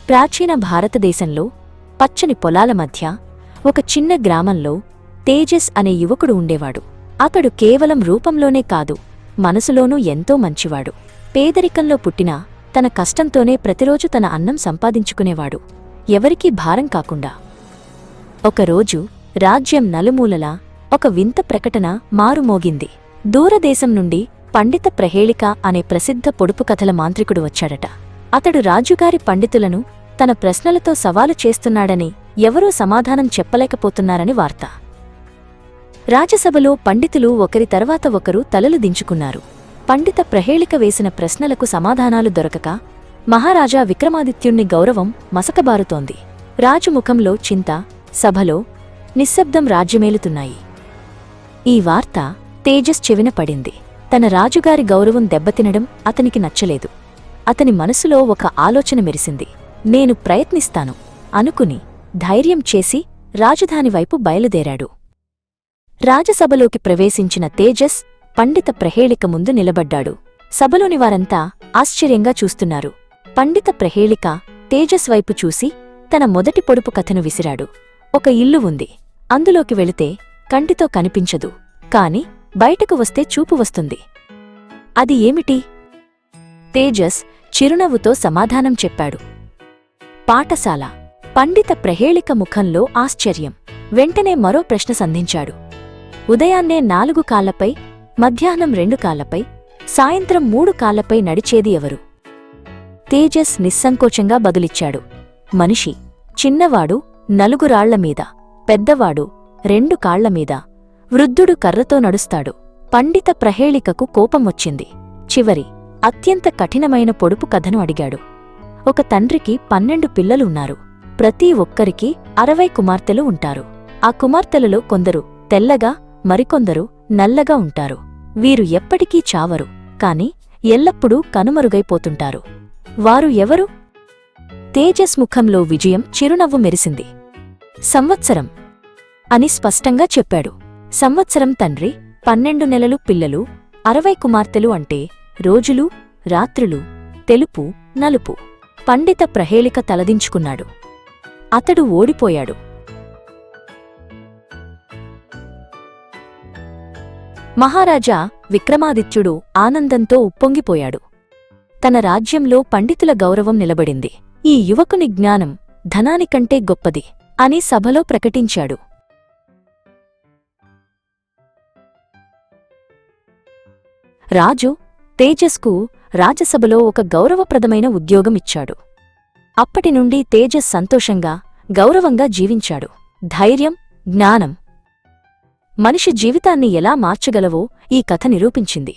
ప్రాచీన భారతదేశంలో పచ్చని పొలాల మధ్య ఒక చిన్న గ్రామంలో తేజస్ అనే యువకుడు ఉండేవాడు. అతడు కేవలం రూపంలోనే కాదు, మనసులోనూ ఎంతో మంచివాడు. పేదరికంలో పుట్టినా తన కష్టంతోనే ప్రతిరోజు తన అన్నం సంపాదించుకునేవాడు, ఎవరికీ భారం కాకుండా. ఒకరోజు రాజ్యం నలుమూలలా ఒక వింత ప్రకటన మారుమోగింది. దూరదేశం నుండి పండిత ప్రహేళిక అనే ప్రసిద్ధ పొడుపు కథల మాంత్రికుడు వచ్చాడట. అతడు రాజుగారి పండితులను తన ప్రశ్నలతో సవాలు చేస్తున్నాడని, ఎవరూ సమాధానం చెప్పలేకపోతున్నారని వార్త. రాజసభలో పండితులు ఒకరి తర్వాత ఒకరు తలలు దించుకున్నారు. పండిత ప్రహేళిక వేసిన ప్రశ్నలకు సమాధానాలు దొరకక మహారాజా విక్రమాదిత్యుణ్ణి గౌరవం మసకబారుతోంది. రాజుముఖంలో చింత, సభలో నిశ్శబ్దం రాజ్యమేలుతున్నాయి. ఈ వార్త తేజస్ చెవిన పడింది. తన రాజుగారి గౌరవం దెబ్బతినడం అతనికి నచ్చలేదు. అతని మనసులో ఒక ఆలోచన మెరిసింది. నేను ప్రయత్నిస్తాను అనుకుని ధైర్యం చేసి రాజధానివైపు బయలుదేరాడు. రాజసభలోకి ప్రవేశించిన తేజస్ పండిత ప్రహేళిక ముందు నిలబడ్డాడు. సభలోని వారంతా ఆశ్చర్యంగా చూస్తున్నారు. పండిత ప్రహేళిక తేజస్ వైపు చూసి తన మొదటి పొడుపు కథను విసిరాడు. ఒక ఇల్లు ఉంది. అందులోకి వెళితే కంటితో కనిపించదు, కాని బయటకు వస్తే చూపు వస్తుంది. అది ఏమిటి? తేజస్ చిరునవ్వుతో సమాధానం చెప్పాడు. పాఠశాల. పండిత ప్రహేళిక ముఖంలో ఆశ్చర్యం. వెంటనే మరో ప్రశ్న సంధించాడు. ఉదయాన్నే 4 కాళ్లపై, మధ్యాహ్నం 2 కాళ్లపై, సాయంత్రం 3 కాళ్లపై నడిచేది ఎవరు? తేజస్ నిస్సంకోచంగా బదులిచ్చాడు. మనిషి. చిన్నవాడు 4 రాళ్లమీద, పెద్దవాడు 2 కాళ్లమీద, వృద్ధుడు కర్రతో నడుస్తాడు. పండిత ప్రహేళికకు కోపమొచ్చింది. చివరి, అత్యంత కఠినమైన పొడుపు కథను అడిగాడు. ఒక తండ్రికి 12 పిల్లలు ఉన్నారు. ప్రతి ఒక్కరికి 60 కుమార్తెలు ఉంటారు. ఆ కుమార్తెలలో కొందరు తెల్లగా, మరికొందరు నల్లగా ఉంటారు. వీరు ఎప్పటికీ చావరు, కాని ఎల్లప్పుడూ కనుమరుగైపోతుంటారు. వారు ఎవరు? తేజస్ ముఖంలో విజయం చిరునవ్వు మెరిసింది. సంవత్సరం అని స్పష్టంగా చెప్పాడు. సంవత్సరం తండ్రి, 12 నెలలు పిల్లలు, 60 కుమార్తెలు అంటే రోజులు, రాత్రులు, తెలుపు, నలుపు. పండిత ప్రహేళిక తలదించుకున్నాడు. అతడు ఓడిపోయాడు. మహారాజా విక్రమాదిత్యుడు ఆనందంతో ఉప్పొంగిపోయాడు. తన రాజ్యంలో పండితుల గౌరవం నిలబడింది. ఈ యువకుని జ్ఞానం ధనానికంటే గొప్పది అని సభలో ప్రకటించాడు. రాజు తేజస్కు రాజసభలో ఒక గౌరవప్రదమైన ఉద్యోగం ఇచ్చాడు. అప్పటినుండి తేజస్ సంతోషంగా, గౌరవంగా జీవించాడు. ధైర్యం, జ్ఞానం మనిషి జీవితాన్ని ఎలా మార్చగలవో ఈ కథ నిరూపించింది.